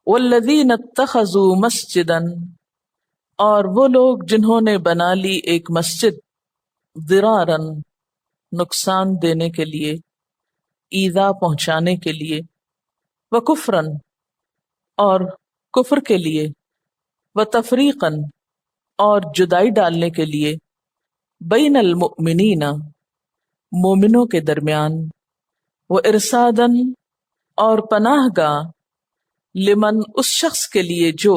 والذین اتخذوا مسجدا، اور وہ لوگ جنہوں نے بنا لی ایک مسجد، ضرارا، نقصان دینے کے لیے، ایذا پہنچانے کے لیے، وکفرا، اور کفر کے لیے، وتفریقا، اور جدائی ڈالنے کے لیے، بین المؤمنین، مومنوں کے درمیان، وارصادا، اور پناہ گاہ، لمن، اس شخص کے لیے جو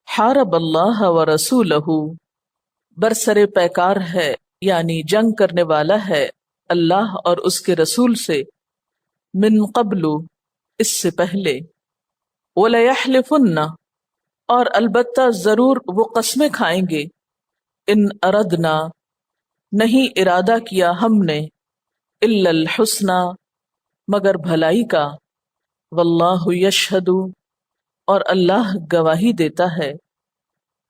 حارب اللہ ورسولہ، برسر پیکار ہے یعنی جنگ کرنے والا ہے اللہ اور اس کے رسول سے، من قبل، اس سے پہلے، وَلَيَحْلِفُنَّ، اور البتہ ضرور وہ قسمیں کھائیں گے، ان اردنا، نہیں ارادہ کیا ہم نے، الا الحسنى، مگر بھلائی کا، واللہ یشہد، اور اللہ گواہی دیتا ہے،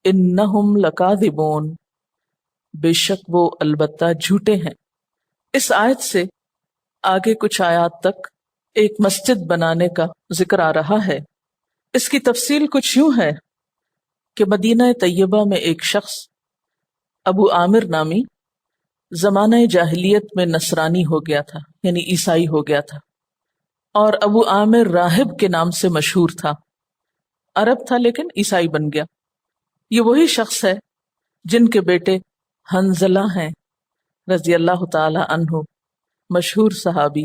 انہم لکاذبون، بے شک وہ البتہ جھوٹے ہیں۔ اس آیت سے آگے کچھ آیات تک ایک مسجد بنانے کا ذکر آ رہا ہے۔ اس کی تفصیل کچھ یوں ہے کہ مدینہ طیبہ میں ایک شخص ابو عامر نامی زمانہ جاہلیت میں نصرانی ہو گیا تھا، یعنی عیسائی ہو گیا تھا، اور ابو عامر راہب کے نام سے مشہور تھا، عرب تھا لیکن عیسائی بن گیا۔ یہ وہی شخص ہے جن کے بیٹے حنظلہ ہیں رضی اللہ تعالی عنہ، مشہور صحابی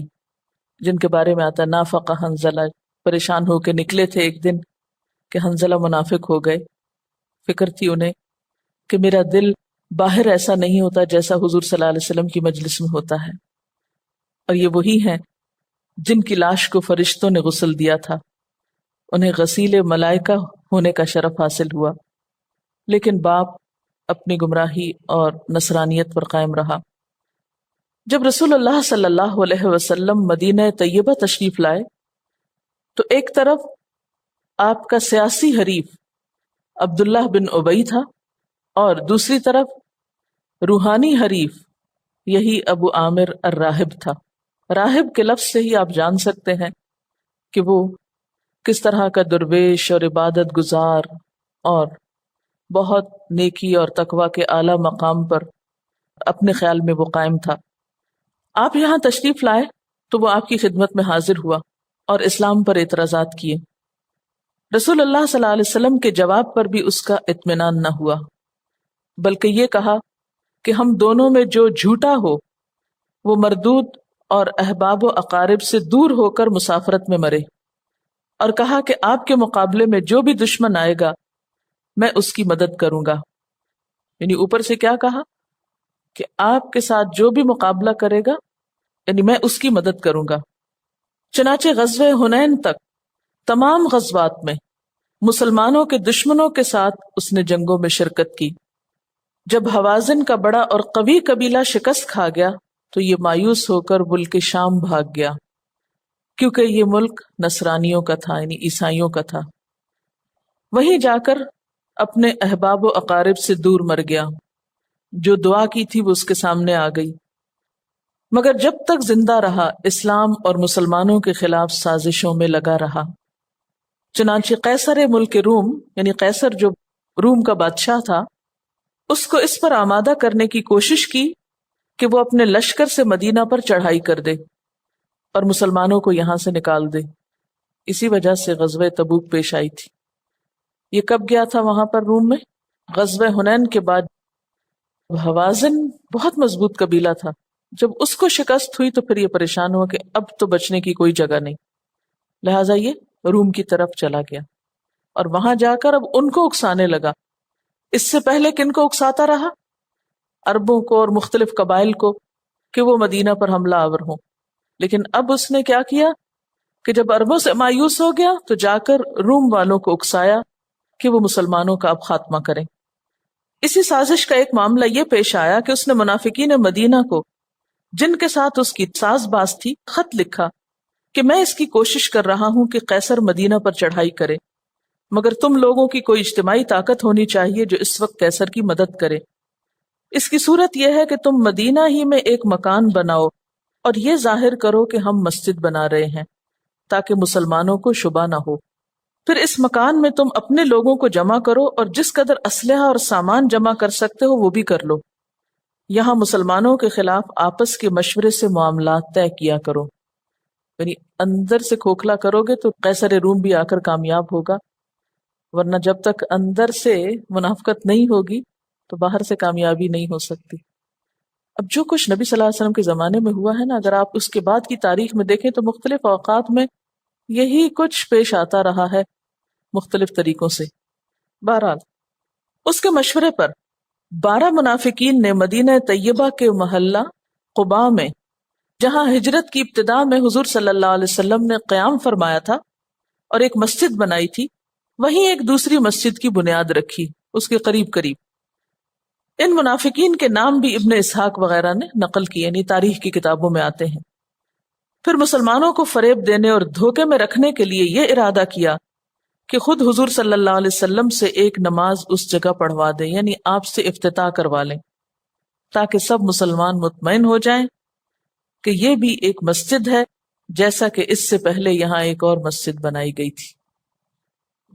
جن کے بارے میں آتا نافق حنظلہ، پریشان ہو کے نکلے تھے ایک دن کہ حنظلہ منافق ہو گئے، فکر تھی انہیں کہ میرا دل باہر ایسا نہیں ہوتا جیسا حضور صلی اللہ علیہ وسلم کی مجلس میں ہوتا ہے، اور یہ وہی ہیں جن کی لاش کو فرشتوں نے غسل دیا تھا، انہیں غسیل ملائکہ ہونے کا شرف حاصل ہوا، لیکن باپ اپنی گمراہی اور نصرانیت پر قائم رہا۔ جب رسول اللہ صلی اللہ علیہ وسلم مدینہ طیبہ تشریف لائے تو ایک طرف آپ کا سیاسی حریف عبداللہ بن ابی تھا، اور دوسری طرف روحانی حریف یہی ابو عامر الراہب تھا۔ راہب کے لفظ سے ہی آپ جان سکتے ہیں کہ وہ کس طرح کا درویش اور عبادت گزار اور بہت نیکی اور تقوی کے اعلیٰ مقام پر اپنے خیال میں وہ قائم تھا۔ آپ یہاں تشریف لائے تو وہ آپ کی خدمت میں حاضر ہوا اور اسلام پر اعتراضات کیے۔ رسول اللہ صلی اللہ علیہ وسلم کے جواب پر بھی اس کا اطمینان نہ ہوا، بلکہ یہ کہا کہ ہم دونوں میں جو جھوٹا ہو وہ مردود اور احباب و اقارب سے دور ہو کر مسافرت میں مرے، اور کہا کہ آپ کے مقابلے میں جو بھی دشمن آئے گا میں اس کی مدد کروں گا۔ یعنی اوپر سے کیا کہا کہ آپ کے ساتھ جو بھی مقابلہ کرے گا یعنی میں اس کی مدد کروں گا۔ چنانچہ غزوہ حنین تک تمام غزوات میں مسلمانوں کے دشمنوں کے ساتھ اس نے جنگوں میں شرکت کی۔ جب حوازن کا بڑا اور قوی قبیلہ شکست کھا گیا تو یہ مایوس ہو کر ملک شام بھاگ گیا، کیونکہ یہ ملک نصرانیوں کا تھا، یعنی عیسائیوں کا تھا۔ وہیں جا کر اپنے احباب و اقارب سے دور مر گیا، جو دعا کی تھی وہ اس کے سامنے آ گئی، مگر جب تک زندہ رہا اسلام اور مسلمانوں کے خلاف سازشوں میں لگا رہا۔ چنانچہ قیصر ملک روم، یعنی قیصر جو روم کا بادشاہ تھا، اس کو اس پر آمادہ کرنے کی کوشش کی کہ وہ اپنے لشکر سے مدینہ پر چڑھائی کر دے اور مسلمانوں کو یہاں سے نکال دے۔ اسی وجہ سے غزوہ تبوک پیش آئی تھی۔ یہ کب گیا تھا وہاں پر روم میں؟ غزوہ حنین کے بعد۔ حوازن بہت مضبوط قبیلہ تھا، جب اس کو شکست ہوئی تو پھر یہ پریشان ہوا کہ اب تو بچنے کی کوئی جگہ نہیں، لہٰذا یہ روم کی طرف چلا گیا اور وہاں جا کر اب ان کو اکسانے لگا۔ اس سے پہلے کن کو اکساتا رہا؟ عربوں کو اور مختلف قبائل کو کہ وہ مدینہ پر حملہ آور ہوں، لیکن اب اس نے کیا کیا کہ جب عربوں سے مایوس ہو گیا تو جا کر روم والوں کو اکسایا کہ وہ مسلمانوں کا اب خاتمہ کریں۔ اسی سازش کا ایک معاملہ یہ پیش آیا کہ اس نے منافقین مدینہ کو، جن کے ساتھ اس کی ساز باز تھی، خط لکھا کہ میں اس کی کوشش کر رہا ہوں کہ قیصر مدینہ پر چڑھائی کرے، مگر تم لوگوں کی کوئی اجتماعی طاقت ہونی چاہیے جو اس وقت قیصر کی مدد کرے۔ اس کی صورت یہ ہے کہ تم مدینہ ہی میں ایک مکان بناؤ اور یہ ظاہر کرو کہ ہم مسجد بنا رہے ہیں تاکہ مسلمانوں کو شبہ نہ ہو۔ پھر اس مکان میں تم اپنے لوگوں کو جمع کرو اور جس قدر اسلحہ اور سامان جمع کر سکتے ہو وہ بھی کر لو. یہاں مسلمانوں کے خلاف آپس کے مشورے سے معاملات طے کیا کرو. یعنی اندر سے کھوکھلا کرو گے تو قیصر روم بھی آ کر کامیاب ہوگا، ورنہ جب تک اندر سے منافقت نہیں ہوگی تو باہر سے کامیابی نہیں ہو سکتی. اب جو کچھ نبی صلی اللہ علیہ وسلم کے زمانے میں ہوا ہے نا، اگر آپ اس کے بعد کی تاریخ میں دیکھیں تو مختلف اوقات میں یہی کچھ پیش آتا رہا ہے مختلف طریقوں سے. بہرحال اس کے مشورے پر 12 منافقین نے مدینہ طیبہ کے محلہ قباء میں، جہاں ہجرت کی ابتدا میں حضور صلی اللہ علیہ وسلم نے قیام فرمایا تھا اور ایک مسجد بنائی تھی، وہیں ایک دوسری مسجد کی بنیاد رکھی اس کے قریب قریب. ان منافقین کے نام بھی ابن اسحاق وغیرہ نے نقل کیے، یعنی تاریخ کی کتابوں میں آتے ہیں. پھر مسلمانوں کو فریب دینے اور دھوکے میں رکھنے کے لیے یہ ارادہ کیا کہ خود حضور صلی اللہ علیہ وسلم سے ایک نماز اس جگہ پڑھوا دیں، یعنی آپ سے افتتاح کروا لیں، تاکہ سب مسلمان مطمئن ہو جائیں کہ یہ بھی ایک مسجد ہے جیسا کہ اس سے پہلے یہاں ایک اور مسجد بنائی گئی تھی.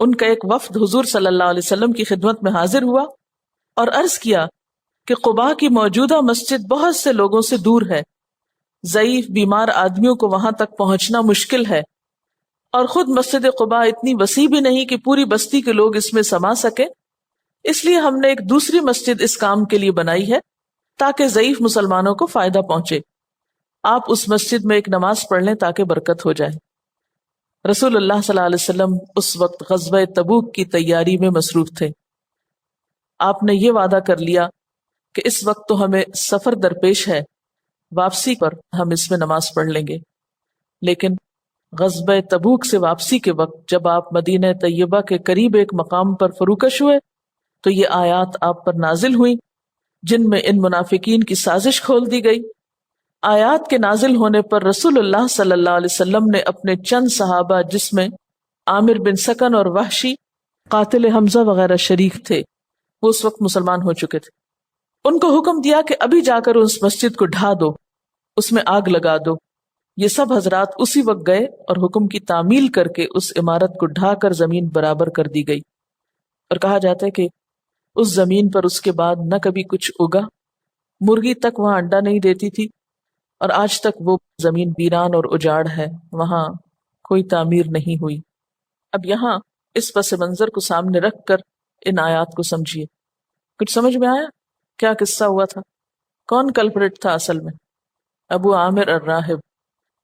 ان کا ایک وفد حضور صلی اللہ علیہ وسلم کی خدمت میں حاضر ہوا اور عرض کیا کہ قباء کی موجودہ مسجد بہت سے لوگوں سے دور ہے، ضعیف بیمار آدمیوں کو وہاں تک پہنچنا مشکل ہے، اور خود مسجد قباء اتنی وسیع بھی نہیں کہ پوری بستی کے لوگ اس میں سما سکے، اس لیے ہم نے ایک دوسری مسجد اس کام کے لیے بنائی ہے تاکہ ضعیف مسلمانوں کو فائدہ پہنچے. آپ اس مسجد میں ایک نماز پڑھ لیں تاکہ برکت ہو جائے. رسول اللہ صلی اللہ علیہ وسلم اس وقت غزوہ تبوک کی تیاری میں مصروف تھے. آپ نے یہ وعدہ کر لیا کہ اس وقت تو ہمیں سفر درپیش ہے، واپسی پر ہم اس میں نماز پڑھ لیں گے. لیکن غزوہ تبوک سے واپسی کے وقت جب آپ مدینہ طیبہ کے قریب ایک مقام پر فروکش ہوئے تو یہ آیات آپ پر نازل ہوئیں جن میں ان منافقین کی سازش کھول دی گئی. آیات کے نازل ہونے پر رسول اللہ صلی اللہ علیہ وسلم نے اپنے چند صحابہ جس میں عامر بن سکن اور وحشی قاتل حمزہ وغیرہ شریک تھے، وہ اس وقت مسلمان ہو چکے تھے، ان کو حکم دیا کہ ابھی جا کر اس مسجد کو ڈھا دو، اس میں آگ لگا دو. یہ سب حضرات اسی وقت گئے اور حکم کی تعمیل کر کے اس عمارت کو ڈھا کر زمین برابر کر دی گئی. اور کہا جاتا ہے کہ اس زمین پر اس کے بعد نہ کبھی کچھ اگا، مرغی تک وہاں انڈا نہیں دیتی تھی، اور آج تک وہ زمین ویران اور اجاڑ ہے، وہاں کوئی تعمیر نہیں ہوئی. اب یہاں اس پس منظر کو سامنے رکھ کر ان آیات کو سمجھیے. کچھ سمجھ میں آیا کیا قصہ ہوا تھا؟ کون کلپریٹ تھا اصل میں؟ ابو عامر الراہب.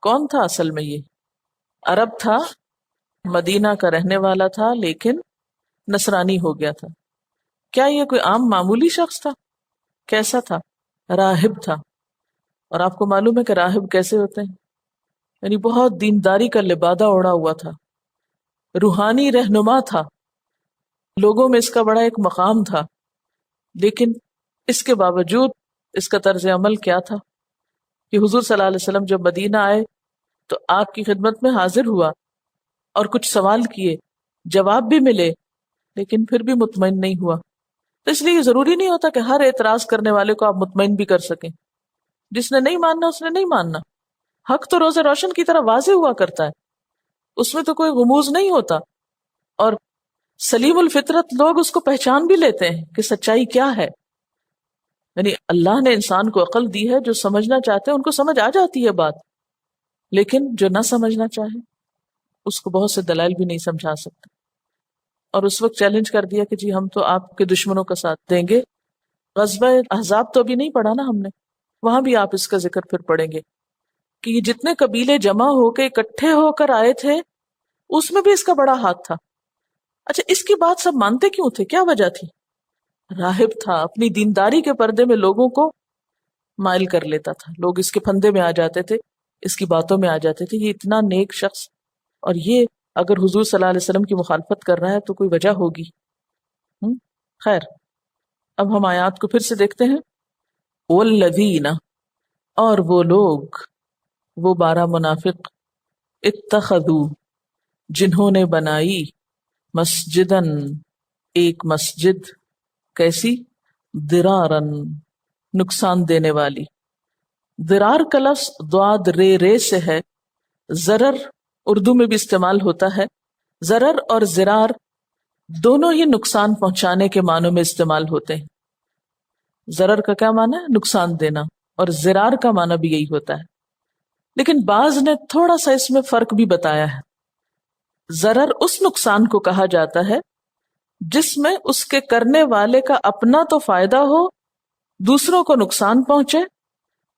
کون تھا اصل میں؟ یہ عرب تھا، مدینہ کا رہنے والا تھا، لیکن نصرانی ہو گیا تھا. کیا یہ کوئی عام معمولی شخص تھا؟ کیسا تھا؟ راہب تھا. اور آپ کو معلوم ہے کہ راہب کیسے ہوتے ہیں؟ یعنی بہت دینداری کا لبادہ اوڑھا ہوا تھا، روحانی رہنما تھا، لوگوں میں اس کا بڑا ایک مقام تھا. لیکن اس کے باوجود اس کا طرز عمل کیا تھا کہ حضور صلی اللہ علیہ وسلم جب مدینہ آئے تو آپ کی خدمت میں حاضر ہوا اور کچھ سوال کیے، جواب بھی ملے، لیکن پھر بھی مطمئن نہیں ہوا. تو اس لیے ضروری نہیں ہوتا کہ ہر اعتراض کرنے والے کو آپ مطمئن بھی کر سکیں. جس نے نہیں ماننا اس نے نہیں ماننا. حق تو روز روشن کی طرح واضح ہوا کرتا ہے، اس میں تو کوئی غموض نہیں ہوتا، اور سلیم الفطرت لوگ اس کو پہچان بھی لیتے ہیں کہ سچائی کیا ہے. یعنی اللہ نے انسان کو عقل دی ہے، جو سمجھنا چاہتے ہیں ان کو سمجھ آ جاتی ہے بات، لیکن جو نہ سمجھنا چاہے اس کو بہت سے دلائل بھی نہیں سمجھا سکتے. اور اس وقت چیلنج کر دیا کہ جی ہم تو آپ کے دشمنوں کا ساتھ دیں گے. غزوہ احزاب تو ابھی نہیں پڑھا نا ہم نے، وہاں بھی آپ اس کا ذکر پھر پڑھیں گے کہ یہ جتنے قبیلے جمع ہو کے اکٹھے ہو کر آئے تھے اس میں بھی اس کا بڑا ہاتھ تھا. اچھا، اس کی بات سب مانتے کیوں تھے؟ کیا وجہ تھی؟ راہب تھا، اپنی دینداری کے پردے میں لوگوں کو مائل کر لیتا تھا، لوگ اس کے پھندے میں آ جاتے تھے، اس کی باتوں میں آ جاتے تھے. یہ اتنا نیک شخص، اور یہ اگر حضور صلی اللہ علیہ وسلم کی مخالفت کر رہا ہے تو کوئی وجہ ہوگی. خیر، اب ہم آیات کو پھر سے دیکھتے ہیں. والذین، اور وہ لوگ، وہ 12 منافق، اتخذو، جنہوں نے بنائی، مسجدن، ایک مسجد، کیسی؟ درارن، نقصان دینے والی. درار کا لفظ ضاد رے سے ہے. ضرر اردو میں بھی استعمال ہوتا ہے ضرر اور ضرار دونوں ہی نقصان پہنچانے کے معنوں میں استعمال ہوتے ہیں. ضرر کا کیا معنی ہے؟ نقصان دینا. اور ضرار کا معنی بھی یہی ہوتا ہے. لیکن بعض نے تھوڑا سا اس میں فرق بھی بتایا ہے. ضرر اس نقصان کو کہا جاتا ہے جس میں اس کے کرنے والے کا اپنا تو فائدہ ہو، دوسروں کو نقصان پہنچے.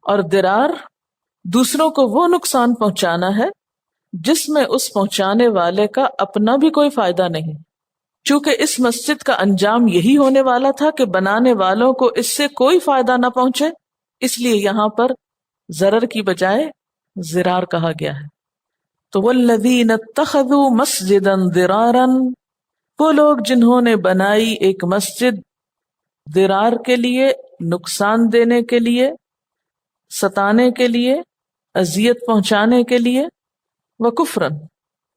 اور ضرار دوسروں کو وہ نقصان پہنچانا ہے جس میں اس پہنچانے والے کا اپنا بھی کوئی فائدہ نہیں. چونکہ اس مسجد کا انجام یہی ہونے والا تھا کہ بنانے والوں کو اس سے کوئی فائدہ نہ پہنچے، اس لیے یہاں پر ضرر کی بجائے ضرار کہا گیا ہے. تو والذین اتخذوا مسجدا ضرارا، وہ لوگ جنہوں نے بنائی ایک مسجد ضرار کے لیے، نقصان دینے کے لیے، ستانے کے لیے، اذیت پہنچانے کے لیے، وکفرن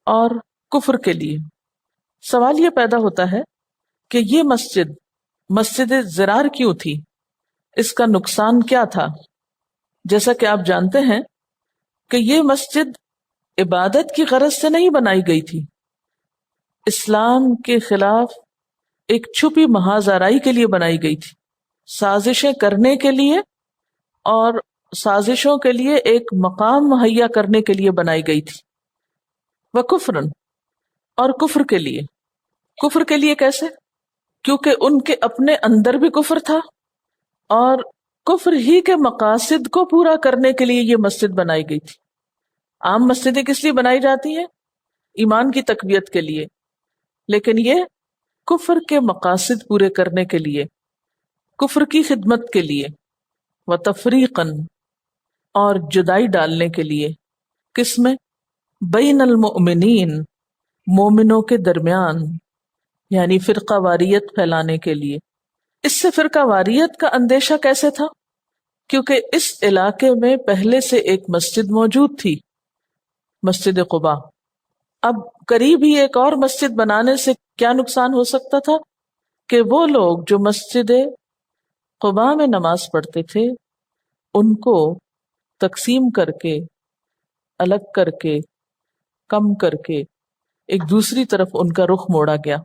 اور کفر کے لیے. سوال یہ پیدا ہوتا ہے کہ یہ مسجد ضرار کیوں تھی؟ اس کا نقصان کیا تھا؟ جیسا کہ آپ جانتے ہیں کہ یہ مسجد عبادت کی غرض سے نہیں بنائی گئی تھی. اسلام کے خلاف ایک چھپی محاذ آرائی کے لیے بنائی گئی تھی، سازشیں کرنے کے لیے اور سازشوں کے لیے ایک مقام مہیا کرنے کے لیے بنائی گئی تھی. وکفرن اور کفر کے لیے. کفر کے لیے کیسے؟ کیونکہ ان کے اپنے اندر بھی کفر تھا اور کفر ہی کے مقاصد کو پورا کرنے کے لیے یہ مسجد بنائی گئی تھی. عام مسجدیں کس لیے بنائی جاتی ہیں؟ ایمان کی تقویت کے لیے، لیکن یہ کفر کے مقاصد پورے کرنے کے لیے، کفر کی خدمت کے لیے، وتفریقاً اور جدائی ڈالنے کے لیے. کس میں؟ بین المؤمنین، مومنوں کے درمیان، یعنی فرقہ واریت پھیلانے کے لیے. اس سے فرقہ واریت کا اندیشہ کیسے تھا؟ کیونکہ اس علاقے میں پہلے سے ایک مسجد موجود تھی، مسجد قباء. اب قریب ہی ایک اور مسجد بنانے سے کیا نقصان ہو سکتا تھا کہ وہ لوگ جو مسجد قباء میں نماز پڑھتے تھے ان کو تقسیم کر کے، الگ کر کے، کم کر کے ایک دوسری طرف ان کا رخ موڑا گیا.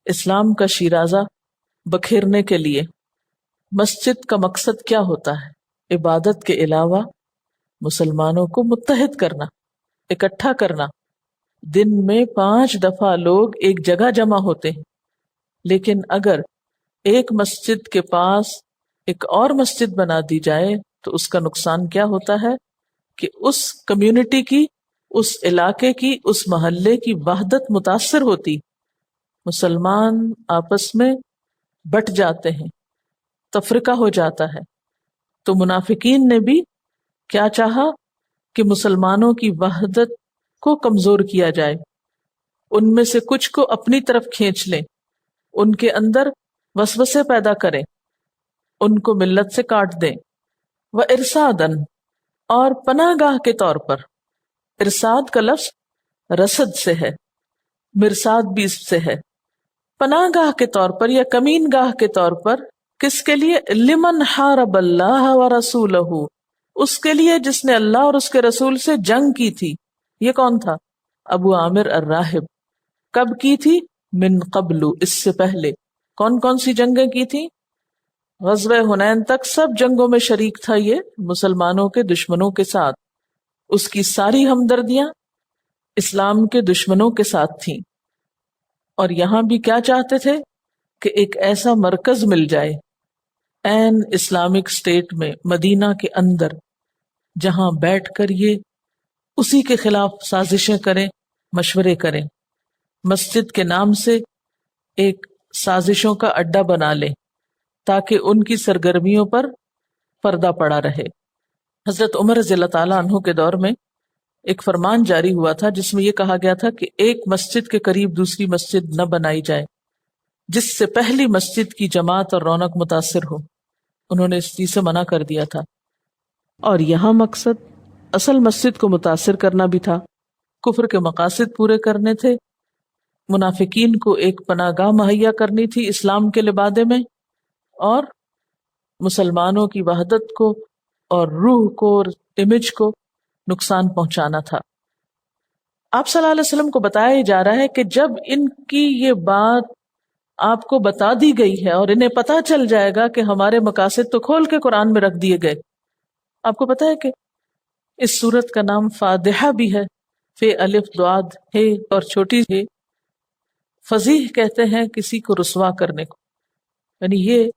اسلام کا شیرازہ بکھیرنے کے لیے مسجد کا مقصد کیا ہوتا ہے؟ عبادت کے علاوہ مسلمانوں کو متحد کرنا، اکٹھا کرنا. دن میں 5 دفعہ لوگ ایک جگہ جمع ہوتے ہیں، لیکن اگر ایک مسجد کے پاس ایک اور مسجد بنا دی جائے تو اس کا نقصان کیا ہوتا ہے کہ اس کمیونٹی کی، اس علاقے کی، اس محلے کی وحدت متاثر ہوتی. مسلمان آپس میں بٹ جاتے ہیں، تفرقہ ہو جاتا ہے. تو منافقین نے بھی کیا چاہا کہ مسلمانوں کی وحدت کو کمزور کیا جائے، ان میں سے کچھ کو اپنی طرف کھینچ لیں، ان کے اندر وسوسے پیدا کریں، ان کو ملت سے کاٹ دیں. وَإِرْصَادًا اور پناہ گاہ کے طور پر. ارصاد کا لفظ رصد سے ہے، مرصاد بھی اس سے ہے. پناہ گاہ کے طور پر یا کمین گاہ کے طور پر. کس کے لیے؟ لمن حارب اللہ ورسولہ، اس کے لیے جس نے اللہ اور اس کے رسول سے جنگ کی تھی. یہ کون تھا؟ ابو عامر الراہب. کب کی تھی؟ من قبل، اس سے پہلے. کون کون سی جنگیں کی تھی؟ غزوہ حنین تک سب جنگوں میں شریک تھا یہ مسلمانوں کے دشمنوں کے ساتھ. اس کی ساری ہمدردیاں اسلام کے دشمنوں کے ساتھ تھیں. اور یہاں بھی کیا چاہتے تھے کہ ایک ایسا مرکز مل جائے این اسلامک اسٹیٹ میں، مدینہ کے اندر، جہاں بیٹھ کر یہ اسی کے خلاف سازشیں کریں، مشورے کریں. مسجد کے نام سے ایک سازشوں کا اڈا بنا لیں تاکہ ان کی سرگرمیوں پر پردہ پڑا رہے. حضرت عمر رضی اللہ تعالیٰ عنہ کے دور میں ایک فرمان جاری ہوا تھا جس میں یہ کہا گیا تھا کہ ایک مسجد کے قریب دوسری مسجد نہ بنائی جائے جس سے پہلی مسجد کی جماعت اور رونق متاثر ہو. انہوں نے اس چیز سے منع کر دیا تھا. اور یہاں مقصد اصل مسجد کو متاثر کرنا بھی تھا، کفر کے مقاصد پورے کرنے تھے، منافقین کو ایک پناہ گاہ مہیا کرنی تھی اسلام کے لبادے میں، اور مسلمانوں کی وحدت کو اور روح کو اور امیج کو نقصان پہنچانا تھا. آپ صلی اللہ علیہ وسلم کو بتایا جا رہا ہے کہ جب ان کی یہ بات آپ کو بتا دی گئی ہے اور انہیں پتا چل جائے گا کہ ہمارے مقاصد تو کھول کے قرآن میں رکھ دیے گئے. آپ کو پتا ہے کہ اس سورت کا نام فادحہ بھی ہے، فے الف دعاد ہے اور چھوٹی ہے. فضیح کہتے ہیں کسی کو رسوا کرنے کو، یعنی یہ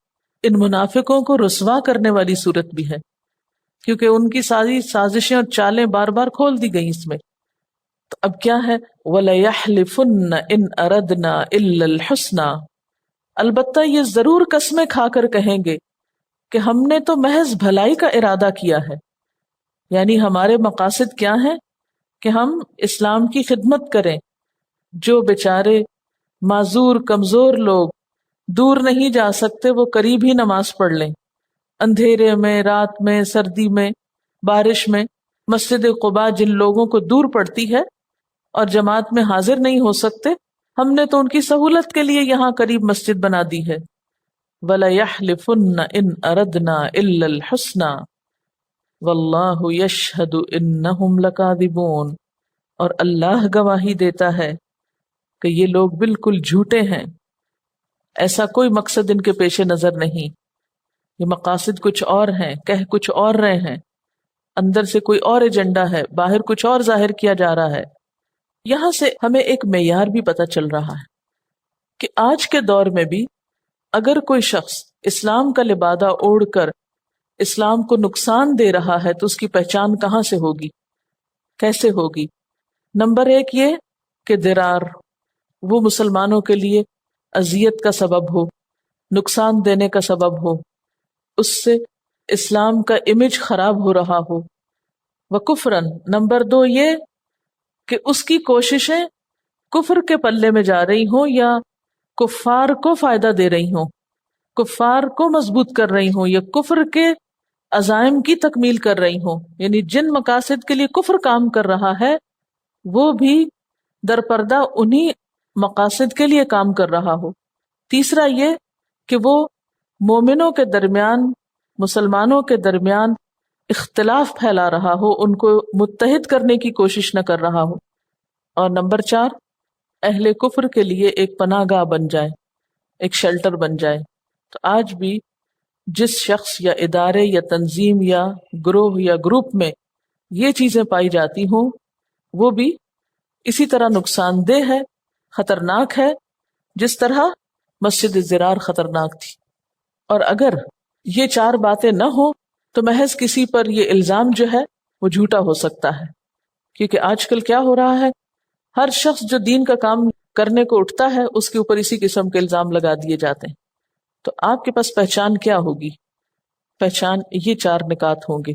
ان منافقوں کو رسوا کرنے والی صورت بھی ہے، کیونکہ ان کی ساری سازشیں اور چالیں بار بار کھول دی گئی اس میں. تو اب کیا ہے، وَلَيَحْلِفُنَّ إِنْ أَرَدْنَا إِلَّا الْحُسْنَى، البتہ یہ ضرور قسمیں کھا کر کہیں گے کہ ہم نے تو محض بھلائی کا ارادہ کیا ہے. یعنی ہمارے مقاصد کیا ہیں کہ ہم اسلام کی خدمت کریں، جو بیچارے معذور کمزور لوگ دور نہیں جا سکتے وہ قریب ہی نماز پڑھ لیں، اندھیرے میں، رات میں، سردی میں، بارش میں. مسجد قباء جن لوگوں کو دور پڑتی ہے اور جماعت میں حاضر نہیں ہو سکتے، ہم نے تو ان کی سہولت کے لیے یہاں قریب مسجد بنا دی ہے. وَلَيَحْلِفُنَّ إِنْ أَرَدْنَا إِلَّا الْحُسْنَى وَاللَّهُ يَشْهَدُ إِنَّهُمْ لَكَاذِبُونَ، اور اللہ گواہی دیتا ہے کہ یہ لوگ بالکل جھوٹے ہیں، ایسا کوئی مقصد ان کے پیش نظر نہیں. یہ مقاصد کچھ اور ہیں، کہہ کچھ اور رہے ہیں، اندر سے کوئی اور ایجنڈا ہے، باہر کچھ اور ظاہر کیا جا رہا ہے. یہاں سے ہمیں ایک معیار بھی پتہ چل رہا ہے کہ آج کے دور میں بھی اگر کوئی شخص اسلام کا لبادہ اوڑھ کر اسلام کو نقصان دے رہا ہے تو اس کی پہچان کہاں سے ہوگی، کیسے ہوگی؟ نمبر ایک یہ کہ درار، وہ مسلمانوں کے لیے اذیت کا سبب ہو، نقصان دینے کا سبب ہو، اس سے اسلام کا امیج خراب ہو رہا ہو. وکفرن، نمبر دو یہ کہ اس کی کوششیں کفر کے پلے میں جا رہی ہوں یا کفار کو فائدہ دے رہی ہوں، کفار کو مضبوط کر رہی ہوں یا کفر کے عزائم کی تکمیل کر رہی ہوں. یعنی جن مقاصد کے لیے کفر کام کر رہا ہے وہ بھی درپردہ انہی مقاصد کے لیے کام کر رہا ہو. تیسرا یہ کہ وہ مومنوں کے درمیان، مسلمانوں کے درمیان اختلاف پھیلا رہا ہو، ان کو متحد کرنے کی کوشش نہ کر رہا ہو. اور نمبر چار، اہل کفر کے لیے ایک پناہ گاہ بن جائے، ایک شیلٹر بن جائے. تو آج بھی جس شخص یا ادارے یا تنظیم یا گروہ یا گروپ میں یہ چیزیں پائی جاتی ہوں وہ بھی اسی طرح نقصان دہ ہے، خطرناک ہے، جس طرح مسجد زرار خطرناک تھی. اور اگر یہ چار باتیں نہ ہوں تو محض کسی پر یہ الزام جو ہے وہ جھوٹا ہو سکتا ہے. کیونکہ آج کل کیا ہو رہا ہے، ہر شخص جو دین کا کام کرنے کو اٹھتا ہے اس کے اوپر اسی قسم کے الزام لگا دیے جاتے ہیں. تو آپ کے پاس پہچان کیا ہوگی؟ پہچان یہ چار نکات ہوں گے.